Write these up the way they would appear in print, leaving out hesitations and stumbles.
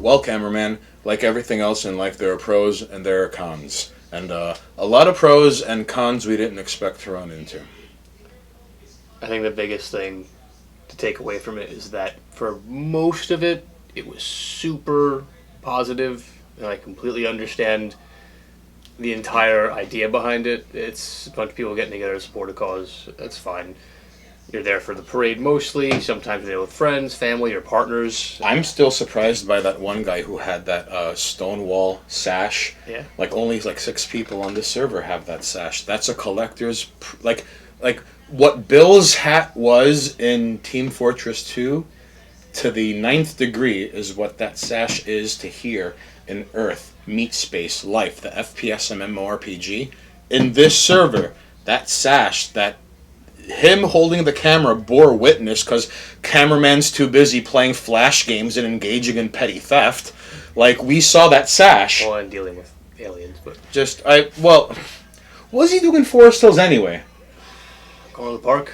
Well, cameraman, like everything else in life, there are pros and there are cons. And a lot of pros and cons we didn't expect to run into. I think the biggest thing to take away from it is that for most of it, it was super positive, and I completely understand the entire idea behind it. It's a bunch of people getting together to support a cause. That's fine. You're there for the parade mostly. Sometimes you're there with friends, family, or partners. I'm still surprised by that one guy who had that Stonewall sash. Yeah. Like only like 6 people on this server have that sash. That's a collector's like what Bill's hat was in Team Fortress 2 to the 9th degree is what that sash is to here in Earth, Meat Space, Life, the FPS MMORPG. In this server, that sash, that him holding the camera bore witness because cameraman's too busy playing flash games and engaging in petty theft. Like, we saw that sash. Well, and dealing with aliens, but... what was he doing in Forest Hills anyway? Going to the park?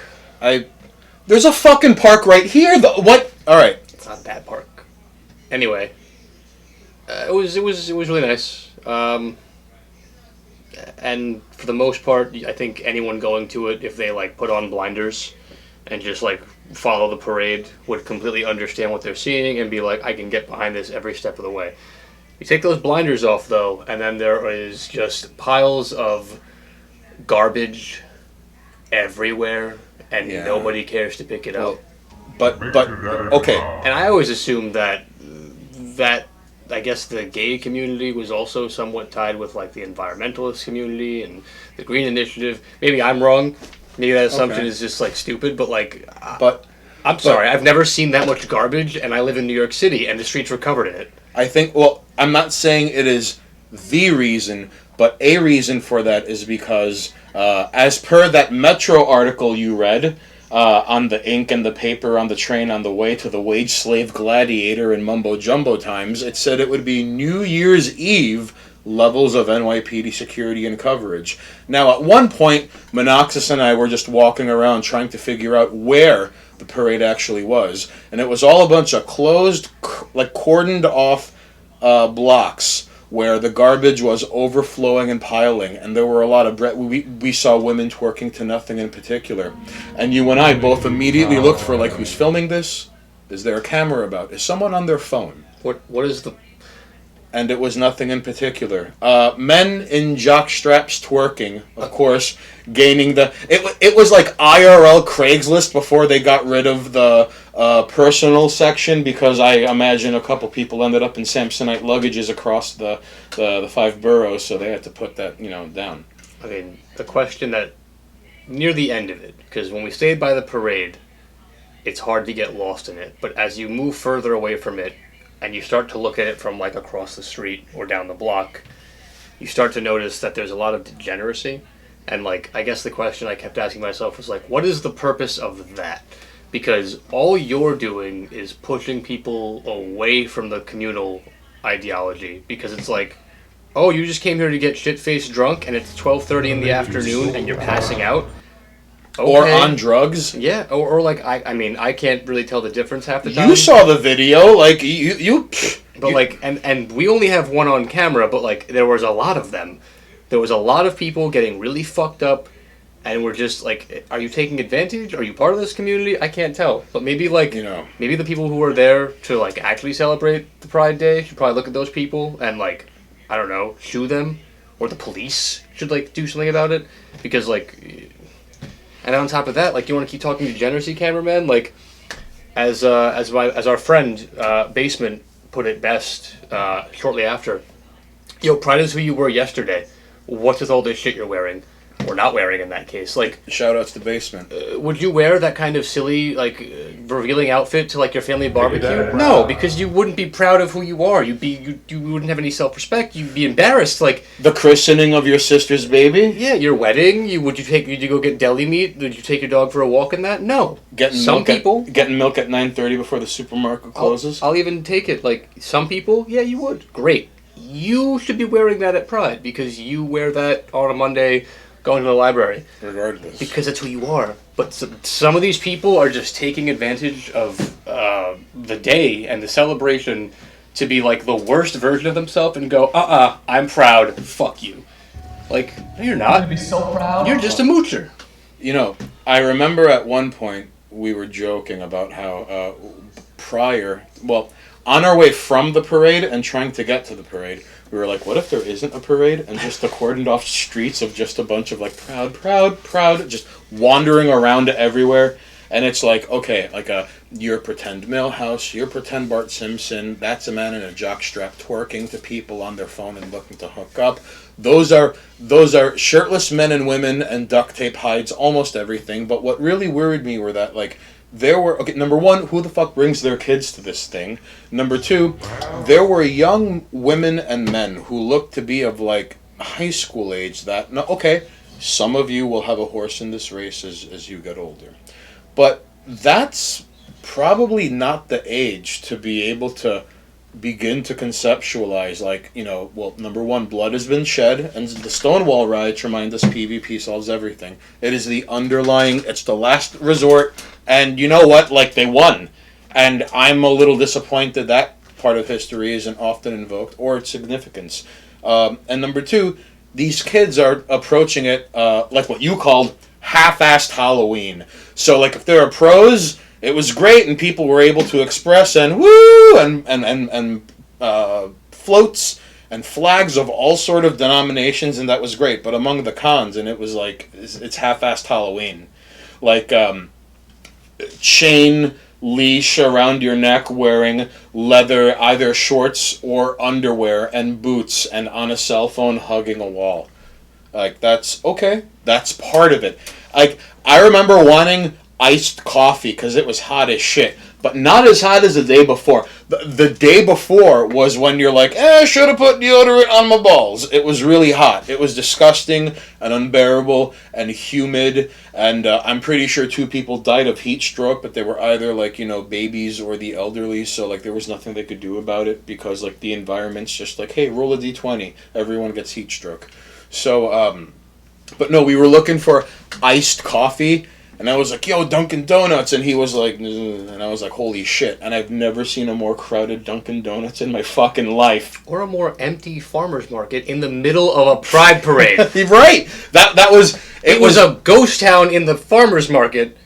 There's a fucking park right here. What? Alright. It's not that park. Anyway. It was really nice. And for the most part, I think anyone going to it, if they like put on blinders and just like follow the parade, would completely understand what they're seeing and be like, I can get behind this every step of the way. You take those blinders off though, and then there is just piles of garbage everywhere, and nobody cares to pick it up. But okay. And I always assumed that I guess the gay community was also somewhat tied with like the environmentalist community and the Green Initiative. Maybe I'm wrong. Maybe that assumption is just like stupid. But like, I'm sorry, I've never seen that much garbage, and I live in New York City, and the streets were covered in it. I think. Well, I'm not saying it is the reason, but a reason for that is because, as per that Metro article you read. On the ink and the paper on the train on the way to the wage slave gladiator in Mumbo Jumbo times, it said it would be New Year's Eve levels of NYPD security and coverage. Now, at one point, Munoxxus and I were just walking around trying to figure out where the parade actually was, and it was all a bunch of closed, like cordoned off blocks where the garbage was overflowing and piling, and there were a lot of we saw women twerking to nothing in particular, and you and I both immediately looked for like, who's filming this? Is there a camera about? Is someone on their phone? What is the? And it was nothing in particular. Men in jock straps twerking, of course, gaining the... It was like IRL Craigslist before they got rid of the personal section, because I imagine a couple people ended up in Samsonite luggages across the 5 boroughs, so they had to put that, down. I mean, the question that... Near the end of it, because when we stayed by the parade, it's hard to get lost in it, but as you move further away from it, and you start to look at it from like across the street or down the block, you start to notice that there's a lot of degeneracy. And like, I guess the question I kept asking myself was like, what is the purpose of that? Because all you're doing is pushing people away from the communal ideology, because it's like, oh, you just came here to get shit-faced drunk and it's 12:30 in the afternoon and you're passing out? Okay. Or on drugs. Yeah, or like, I mean, I can't really tell the difference half the time. You saw the video, like, you But, like, and we only have one on camera, but, like, there was a lot of them. There was a lot of people getting really fucked up, and we're just, like, are you taking advantage? Are you part of this community? I can't tell. But maybe, like, maybe the people who are there to, like, actually celebrate the Pride Day should probably look at those people and, like, I don't know, shoo them. Or the police should, like, do something about it. Because, like... And on top of that, like, you want to keep talking degeneracy, cameraman? Like, as our friend Basement put it best shortly after, Pride is who you were yesterday. What's with all this shit you're wearing? Or not wearing in that case. Like, shout-outs to Basement. Would you wear that kind of silly, like, revealing outfit to, like, your family barbecue? No, because you wouldn't be proud of who you are. You wouldn't have any self-respect. You'd be embarrassed. Like, the christening of your sister's baby? Yeah, your wedding. Would you go get deli meat? Would you take your dog for a walk in that? No. Getting milk at 9:30 before the supermarket closes? I'll even take it. Like, some people, yeah, you would. Great. You should be wearing that at Pride, because you wear that on a Monday... going to the library. Regardless. Because that's who you are. But some of these people are just taking advantage of the day and the celebration to be like the worst version of themselves and go, I'm proud, fuck you. Like, no, you're I'm not. gonna be so proud. You're just a moocher. You know, I remember at one point we were joking about how on our way from the parade and trying to get to the parade, we were like, what if there isn't a parade and just the cordoned off streets of just a bunch of like proud, just wandering around everywhere? And it's like, okay, like you're pretend Millhouse, you're pretend Bart Simpson, that's a man in a jockstrap twerking to people on their phone and looking to hook up. Those are shirtless men and women, and duct tape hides almost everything. But what really worried me were that, like, number one, who the fuck brings their kids to this thing? Number two, there were young women and men who looked to be of, like, high school age that, no, okay, some of you will have a horse in this race as you get older. But that's probably not the age to be able to begin to conceptualize, like, you know, well, number one, blood has been shed, and the Stonewall riots remind us PvP solves everything. It is the underlying, it's the last resort, and you know what, like, they won. And I'm a little disappointed that part of history isn't often invoked, or its significance. And number two, these kids are approaching it, like what you called half-assed Halloween. So, like, if there are pros, it was great, and people were able to express and woo and floats and flags of all sort of denominations, and that was great. But among the cons, and it was like it's half-assed Halloween, like chain leash around your neck, wearing leather either shorts or underwear and boots, and on a cell phone hugging a wall. Like, that's okay. That's part of it. Like, I remember wanting iced coffee because it was hot as shit, but not as hot as the day before. The day before was when you're like, I should have put deodorant on my balls. It was really hot. It was disgusting and unbearable and humid, and I'm pretty sure 2 people died of heat stroke, but they were either, like, you know, babies or the elderly, so, like, there was nothing they could do about it because, like, the environment's just like, hey, roll a d20, everyone gets heat stroke. So, but no, we were looking for iced coffee, and I was like, yo, Dunkin' Donuts, and he was like, and I was like, holy shit, and I've never seen a more crowded Dunkin' Donuts in my fucking life. Or a more empty farmer's market in the middle of a pride parade. Right! That was... It was a ghost town in the farmer's market,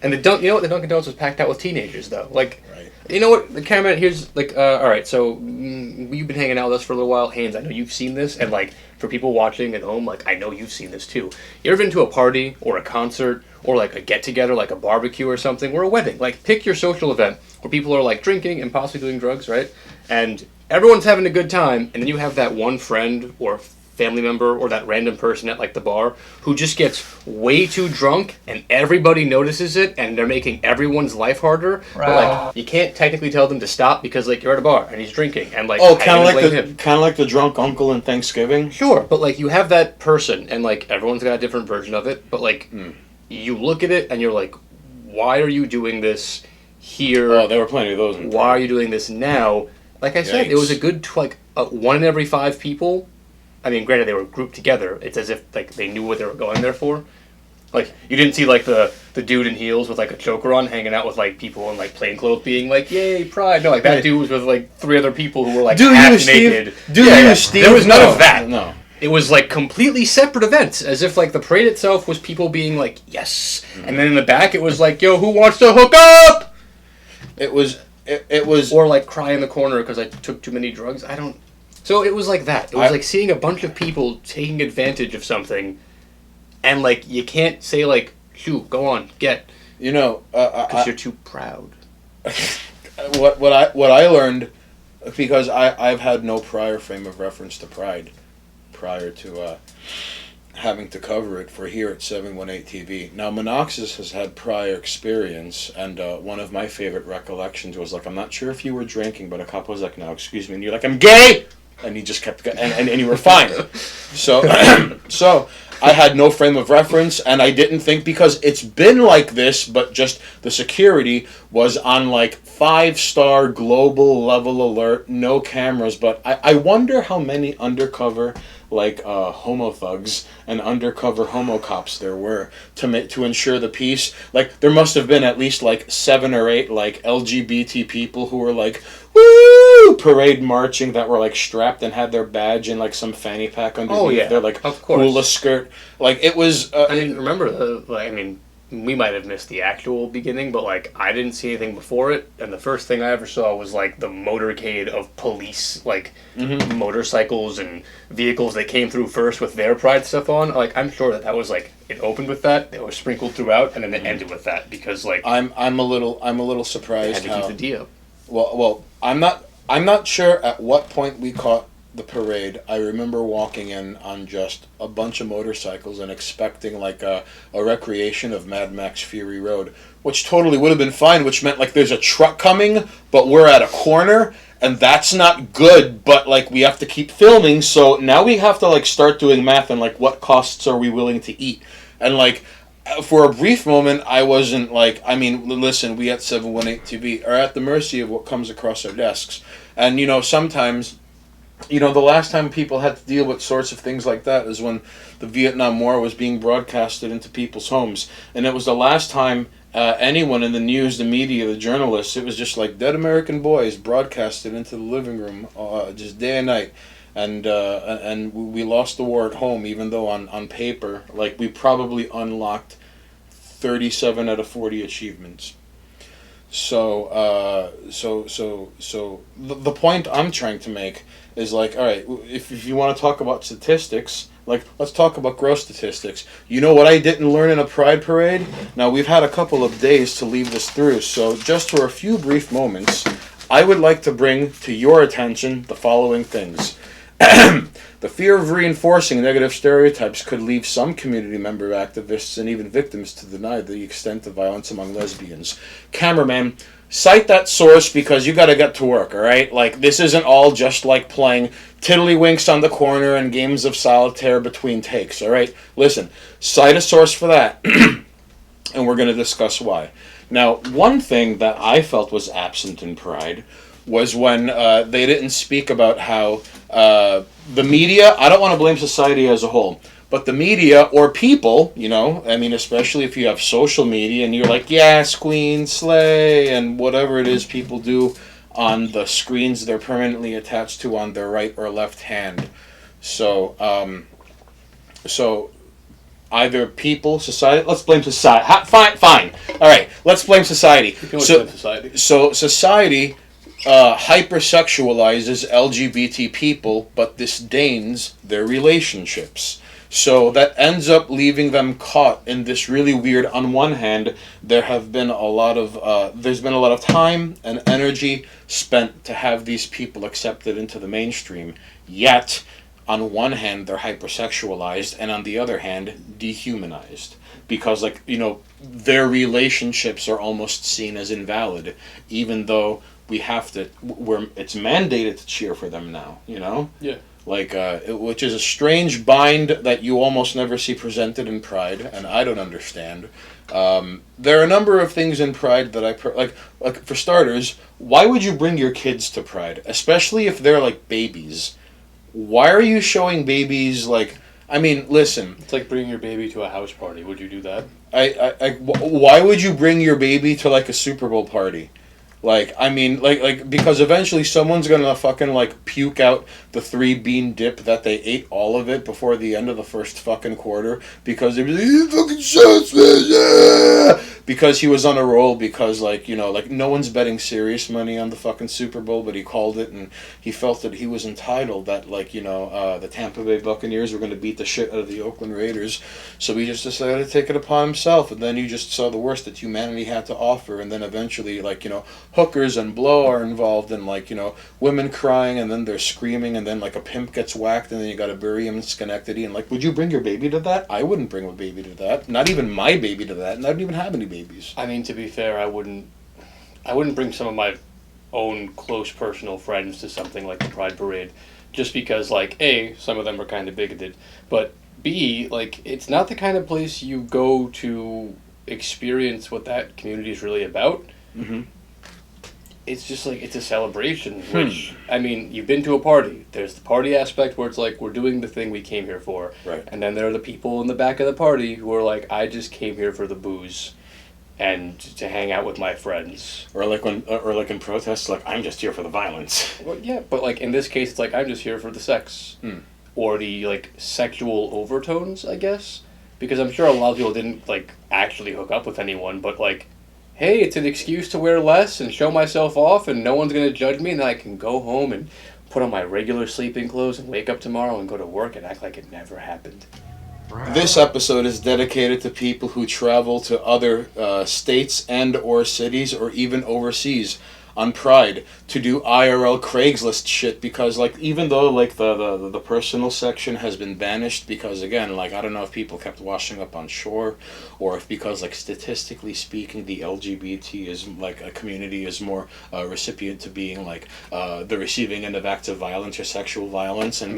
and the Dunkin' Donuts was packed out with teenagers, though. Like, right. You know what, the cameraman, here's, like, alright, so, you've been hanging out with us for a little while. Haynes, I know you've seen this, and, like, for people watching at home, like, I know you've seen this, too. You ever been to a party, or a concert, or, like, a get-together, like a barbecue or something, or a wedding? Like, pick your social event where people are, like, drinking and possibly doing drugs, right? And everyone's having a good time, and then you have that one friend, or family member, or that random person at, like, the bar who just gets way too drunk, and everybody notices it, and they're making everyone's life harder. Right. But, like, you can't technically tell them to stop because, like, you're at a bar and he's drinking, and, like, kind of like the drunk uncle in Thanksgiving. Sure, but, like, you have that person, and, like, everyone's got a different version of it, but, like, you look at it and you're like, why are you doing this here? Oh, there were plenty of those. Why are you doing this now? Like I said, it was a good, 1 in every 5 people. I mean, granted, they were grouped together. It's as if, like, they knew what they were going there for. Like, you didn't see, like, the dude in heels with, like, a choker on hanging out with, like, people in, like, plain clothes being like, yay, pride. No, like, that dude was with, like, 3 other people who were, like, half naked. Steve? There was none of that. No. It was, like, completely separate events, as if, like, the parade itself was people being like, yes. And then in the back, it was like, yo, who wants to hook up? It was... Or, like, cry in the corner because I took too many drugs. So it was like that. It was like seeing a bunch of people taking advantage of something, and, like, you can't say, like, shoot, go on, get. You know... Because you're too proud. What I learned, because I've had no prior frame of reference to Pride prior to having to cover it for here at 718 TV. Now, Munoxxus has had prior experience, and one of my favorite recollections was, like, I'm not sure if you were drinking, but a cop was like, no, excuse me, and you're like, I'm gay! And he just kept going, and you were fine. So, so I had no frame of reference, and I didn't think, because it's been like this, but just the security was on, like, 5-star global level alert, no cameras, but I wonder how many undercover, like, homo thugs and undercover homo cops there were to ensure the peace. Like, there must have been at least, like, 7 or 8, like, LGBT people who were like, woo! woo parade marching that were like strapped and had their badge and like some fanny pack underneath. Oh, yeah, their like of course. hula skirt. Like it was. I mean, remember we might have missed the actual beginning, but like I didn't see anything before it, and the first thing I ever saw was like the motorcade of police, like motorcycles and vehicles that came through first with their pride stuff on. Like I'm sure that was like it opened with that, it was sprinkled throughout, and then it ended with that because like I'm a little surprised they had to keep the D up. Well, I'm not sure at what point we caught the parade. I remember walking in on just a bunch of motorcycles and expecting like a recreation of Mad Max Fury Road, which totally would have been fine, which meant like there's a truck coming, but we're at a corner, and that's not good, but like we have to keep filming, so now we have to like start doing math and like what costs are we willing to eat. And like for a brief moment, I wasn't like, I mean, listen, we at 718 TV are at the mercy of what comes across our desks. And, sometimes, the last time people had to deal with sorts of things like that is when the Vietnam War was being broadcasted into people's homes. And it was the last time anyone in the news, the media, the journalists, it was just like dead American boys broadcasted into the living room just day and night. And we lost the war at home, even though on paper, like, we probably unlocked 37 out of 40 achievements. So the point I'm trying to make is like, all right, if you want to talk about statistics, like, let's talk about gross statistics. You know what I didn't learn in a Pride Parade? Now, we've had a couple of days to leave this through, so just for a few brief moments, I would like to bring to your attention the following things. The fear of reinforcing negative stereotypes could leave some community member activists and even victims to deny the extent of violence among lesbians. Cameraman, cite that source because you gotta get to work, alright? Like, this isn't all just like playing tiddlywinks on the corner and games of solitaire between takes, alright? Listen, cite a source for that, and we're gonna discuss why. Now, one thing that I felt was absent in Pride was when they didn't speak about how the media, I don't want to blame society as a whole, but the media or people, I mean, especially if you have social media and you're like, yes, queen, slay, and whatever it is people do on the screens they're permanently attached to on their right or left hand. So either people, society, let's blame society. Fine. All right, let's blame society. Blame society. So society hypersexualizes LGBT people, but disdains their relationships. So that ends up leaving them caught in this really weird. On one hand, there's been a lot of time and energy spent to have these people accepted into the mainstream. Yet, on one hand, they're hypersexualized, and on the other hand, dehumanized. Because, their relationships are almost seen as invalid, even though it's mandated to cheer for them now, Yeah. Which is a strange bind that you almost never see presented in Pride, and I don't understand. There are a number of things in Pride that like for starters, why would you bring your kids to Pride, especially if they're like babies? Why are you showing babies listen. It's like bringing your baby to a house party. Would you do that? Why would you bring your baby to like a Super Bowl party? Because eventually someone's gonna fucking puke out the 3-bean dip that they ate all of it before the end of the first fucking quarter because they were like, you fucking shots, man, yeah! Because he was on a roll because no one's betting serious money on the fucking Super Bowl, but he called it and he felt that he was entitled that the Tampa Bay Buccaneers were gonna beat the shit out of the Oakland Raiders, so he just decided to take it upon himself, and then you just saw the worst that humanity had to offer, and then eventually hookers and blow are involved in women crying, and then they're screaming, and then a pimp gets whacked, and then you gotta bury him in Schenectady, and would you bring your baby to that? I wouldn't bring a baby to that, not even my baby to that, and I don't even have any babies. I mean, to be fair, I wouldn't bring some of my own close personal friends to something like the Pride Parade, just because A, some of them are kind of bigoted, but B, it's not the kind of place you go to experience what that community is really about. Mm-hmm. It's just it's a celebration, which, I mean, you've been to a party. There's the party aspect where it's we're doing the thing we came here for. Right. And then there are the people in the back of the party who are I just came here for the booze. and to hang out with my friends. Or like in protests, like, I'm just here for the violence. Well, yeah, but like in this case, it's like I'm just here for the sex, or the like sexual overtones, I guess, because I'm sure a lot of people didn't like actually hook up with anyone, but like, hey, it's an excuse to wear less and show myself off, and no one's gonna judge me, and then I can go home and put on my regular sleeping clothes and wake up tomorrow and go to work and act like it never happened. Right. This episode is dedicated to people who travel to other states and or cities or even overseas on Pride to do IRL Craigslist shit, because like even though like the personal section has been banished because again like I don't know if people kept washing up on shore or if because like statistically speaking the LGBT is like a community is more recipient to being like the receiving end of acts of violence or sexual violence and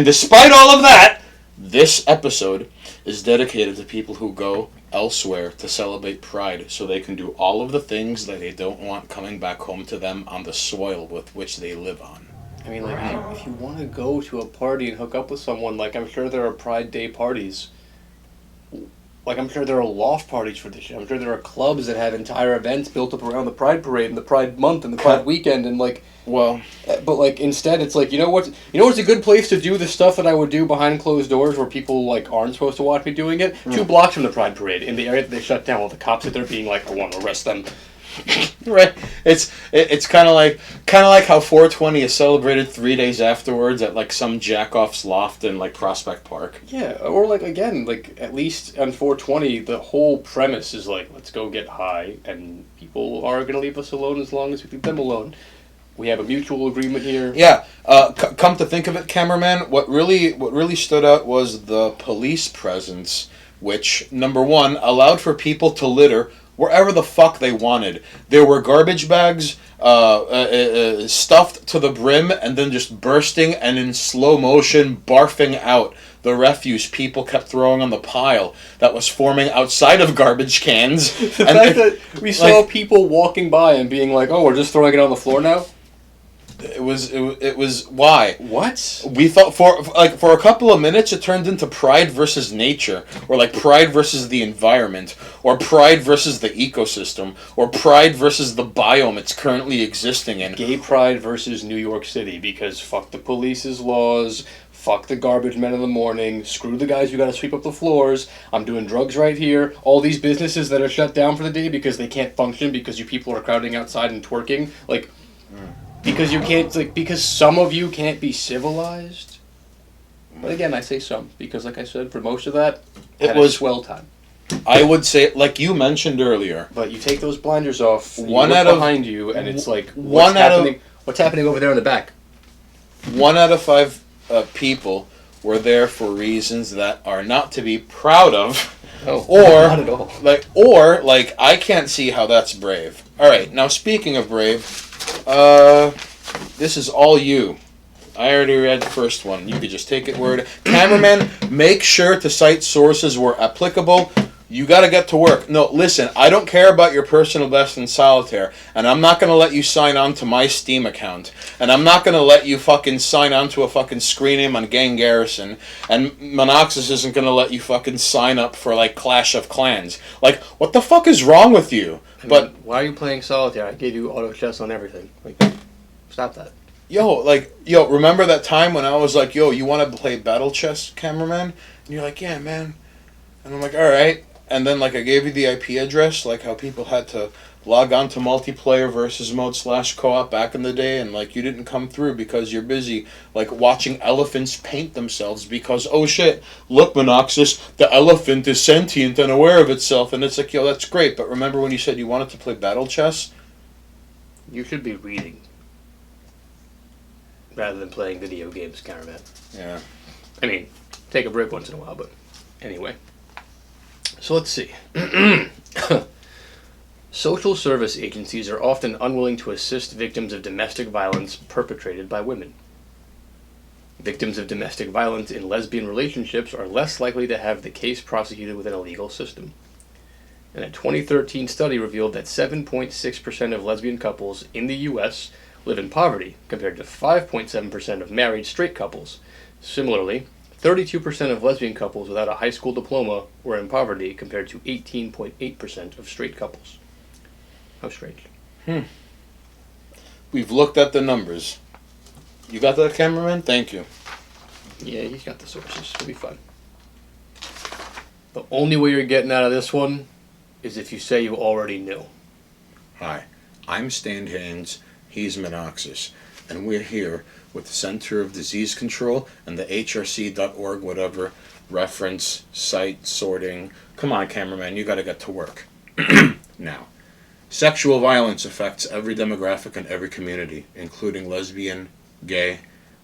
despite all of that, this episode is dedicated to people who go elsewhere to celebrate Pride so they can do all of the things that they don't want coming back home to them on the soil with which they live on. I mean, like, if you want to go to a party and hook up with someone, like, I'm sure there are Pride Day parties. Like, I'm sure there are loft parties for this shit. I'm sure there are clubs that have entire events built up around the Pride Parade and the Pride Month and the Pride Weekend and, like... Well... But, like, instead, it's like, you know what's a good place to do the stuff that I would do behind closed doors where people, like, aren't supposed to watch me doing it? 2 blocks from the Pride Parade, in the area that they shut down while the cops sit there being like, I want to arrest them. Right. It's kind of like how 420 is celebrated 3 days afterwards at like some jackoff's loft in like Prospect Park. Yeah, or like again, like at least on 420, the whole premise is like let's go get high, and people are gonna leave us alone as long as we leave them alone. We have a mutual agreement here. Yeah. Come to think of it, cameraman, what really stood out was the police presence, which number one allowed for people to litter wherever the fuck they wanted. There were garbage bags stuffed to the brim and then just bursting and in slow motion barfing out the refuse people kept throwing on the pile that was forming outside of garbage cans. The fact that we saw people walking by and being like, oh, we're just throwing it on the floor now? It was why? What? We thought for a couple of minutes it turned into Pride versus nature, or like Pride versus the environment, or Pride versus the ecosystem, or Pride versus the biome it's currently existing in. Gay Pride versus New York City, because fuck the police's laws, fuck the garbage men in the morning, screw the guys who gotta sweep up the floors, I'm doing drugs right here, all these businesses that are shut down for the day because they can't function because you people are crowding outside and twerking, like... Because you can't, like, because some of you can't be civilized. But again, I say some, because like I said, for most of that, it was a swell time. I would say, like you mentioned earlier. But you take those blinders off, one you out look of behind you, and it's like, what's happening over there in the back? 1 out of 5 people were there for reasons that are not to be proud of. Oh, or not at all. Like I can't see how that's brave. All right, now speaking of brave. This is all you. I already read the first one. You could just take it word. Cameraman, make sure to cite sources where applicable. You gotta get to work. No, listen, I don't care about your personal best in solitaire, and I'm not gonna let you sign on to my Steam account, and I'm not gonna let you fucking sign on to a fucking screen name on Gang Garrison, and Munoxxus isn't gonna let you fucking sign up for, like, Clash of Clans. Like, what the fuck is wrong with you? But why are you playing solitaire? I gave you auto chess on everything. Like, stop that. Yo, remember that time when I was like, yo, you want to play battle chess, cameraman? And you're like, yeah, man. And I'm like, all right. And then, like, I gave you the IP address, like how people had to log on to multiplayer versus mode / co-op back in the day, and, like, you didn't come through because you're busy, like, watching elephants paint themselves because, oh, shit, look, Munoxxus, the elephant is sentient and aware of itself. And it's like, yo, that's great, but remember when you said you wanted to play battle chess? You should be reading rather than playing video games, cameraman. Yeah. I mean, take a break once in a while, but anyway. So let's see. Social service agencies are often unwilling to assist victims of domestic violence perpetrated by women. Victims of domestic violence in lesbian relationships are less likely to have the case prosecuted within a legal system. And a 2013 study revealed that 7.6% of lesbian couples in the U.S. live in poverty, compared to 5.7% of married straight couples. Similarly, 32% of lesbian couples without a high school diploma were in poverty compared to 18.8% of straight couples. How strange. We've looked at the numbers. You got that, cameraman? Thank you. Yeah, he's got the sources. It'll be fun. The only way you're getting out of this one is if you say you already knew. Hi, I'm Stan Haynes. He's Munoxxus. And we're here with the Center of Disease Control and the HRC.org, whatever, reference, site, sorting. Come on, cameraman, you gotta get to work. Now, sexual violence affects every demographic and every community, including lesbian, gay,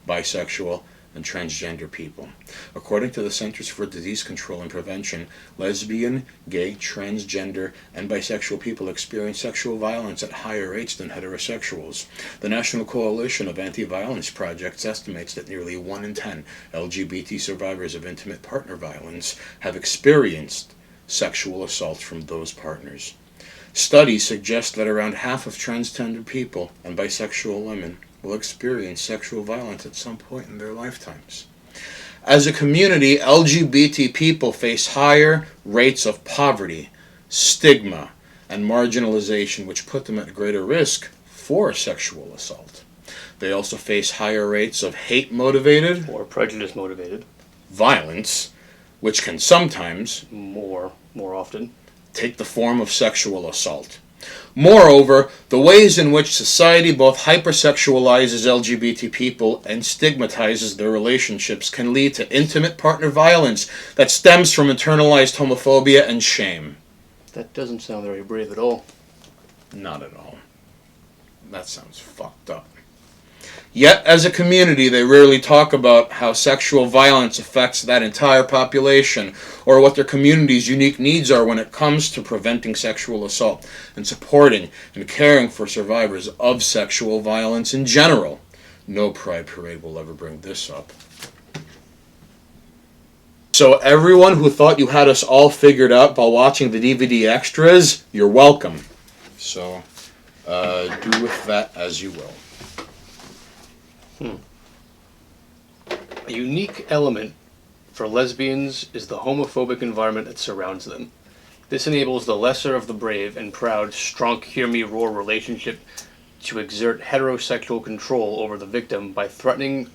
bisexual, and transgender people. According to the Centers for Disease Control and Prevention, lesbian, gay, transgender, and bisexual people experience sexual violence at higher rates than heterosexuals. The National Coalition of Anti-Violence Projects estimates that nearly 1 in 10 LGBT survivors of intimate partner violence have experienced sexual assault from those partners. Studies suggest that around half of transgender people and bisexual women will experience sexual violence at some point in their lifetimes. As a community, LGBT people face higher rates of poverty, stigma, and marginalization, which put them at greater risk for sexual assault. They also face higher rates of hate-motivated Or prejudice-motivated. violence, which can sometimes More often. take the form of sexual assault. Moreover, the ways in which society both hypersexualizes LGBT people and stigmatizes their relationships can lead to intimate partner violence that stems from internalized homophobia and shame. That doesn't sound very brave at all. Not at all. That sounds fucked up. Yet, as a community, they rarely talk about how sexual violence affects that entire population, or what their community's unique needs are when it comes to preventing sexual assault and supporting and caring for survivors of sexual violence in general. No Pride Parade will ever bring this up. So everyone who thought you had us all figured out while watching the DVD extras, you're welcome. So, do with that as you will. A unique element for lesbians is the homophobic environment that surrounds them. This enables the lesser of the brave and proud strunk hear me roar relationship to exert heterosexual control over the victim by threatening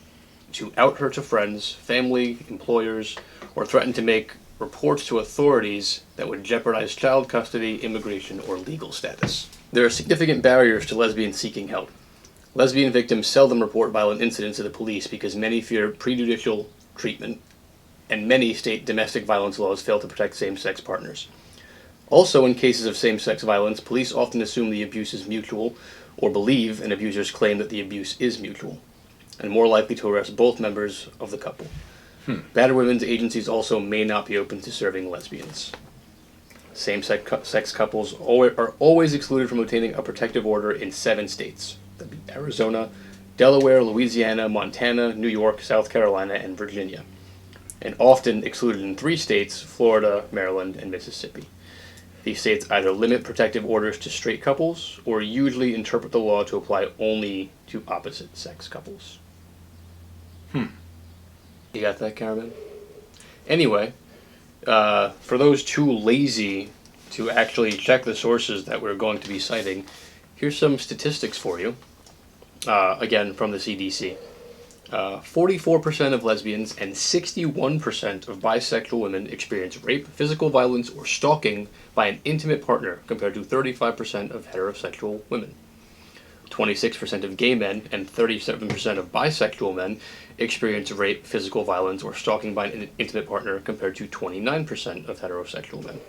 to out her to friends, family, employers, or threaten to make reports to authorities that would jeopardize child custody, immigration, or legal status. There are significant barriers to lesbians seeking help. Lesbian victims seldom report violent incidents to the police because many fear prejudicial treatment, and many state domestic violence laws fail to protect same-sex partners. Also, in cases of same-sex violence, police often assume the abuse is mutual, or believe an abuser's claim that the abuse is mutual, and more likely to arrest both members of the couple. Battered women's agencies also may not be open to serving lesbians. Same-sex couples are always excluded from obtaining a protective order in 7 states. That'd be Arizona, Delaware, Louisiana, Montana, New York, South Carolina, and Virginia. And often excluded in 3 states, Florida, Maryland, and Mississippi. These states either limit protective orders to straight couples, or usually interpret the law to apply only to opposite-sex couples. You got that, Caravan? Anyway, for those too lazy to actually check the sources that we're going to be citing, here's some statistics for you. Again, from the CDC. 44% of lesbians and 61% of bisexual women experience rape, physical violence, or stalking by an intimate partner, compared to 35% of heterosexual women. 26% of gay men and 37% of bisexual men experience rape, physical violence, or stalking by an intimate partner, compared to 29% of heterosexual men.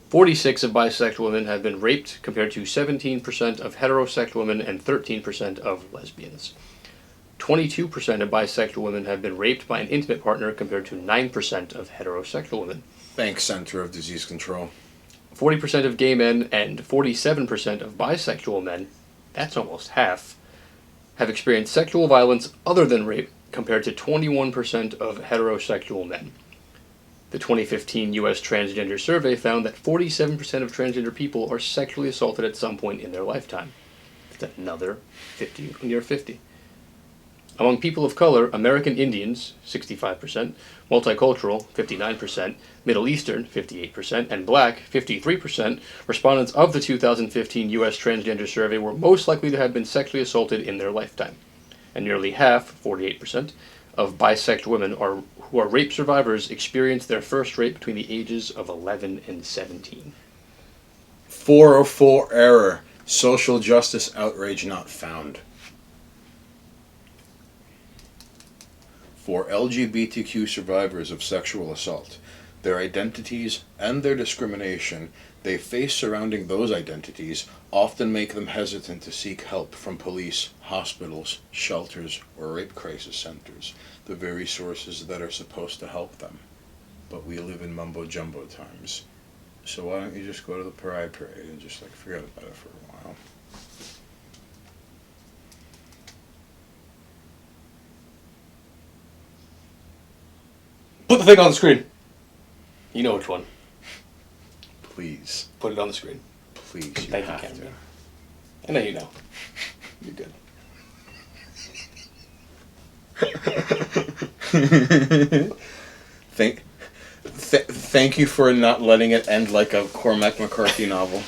46% of bisexual women have been raped, compared to 17% of heterosexual women and 13% of lesbians. 22% of bisexual women have been raped by an intimate partner, compared to 9% of heterosexual women. Thanks, Center of Disease Control. 40% of gay men and 47% of bisexual men, that's almost half, have experienced sexual violence other than rape, compared to 21% of heterosexual men. The 2015 U.S. Transgender Survey found that 47% of transgender people are sexually assaulted at some point in their lifetime. That's another 50 when you're 50. Among people of color, American Indians, 65%, multicultural, 59%, Middle Eastern, 58%, and black, 53%, respondents of the 2015 U.S. Transgender Survey were most likely to have been sexually assaulted in their lifetime. And nearly half, 48%, of bisexual women who are rape survivors experienced their first rape between the ages of 11 and 17. 404 error. Social justice outrage not found. For LGBTQ survivors of sexual assault, their identities and their discrimination they face surrounding those identities often make them hesitant to seek help from police, hospitals, shelters, or rape crisis centers, the very sources that are supposed to help them. But we live in mumbo-jumbo times. So why don't you just go to the Pride Parade and just forget about it for a while? Put the thing on the screen. You know which one. Please. Put it on the screen. Please, you Thank have you, to. Cameron. I know you know. You're good. Thank you for not letting it end like a Cormac McCarthy novel.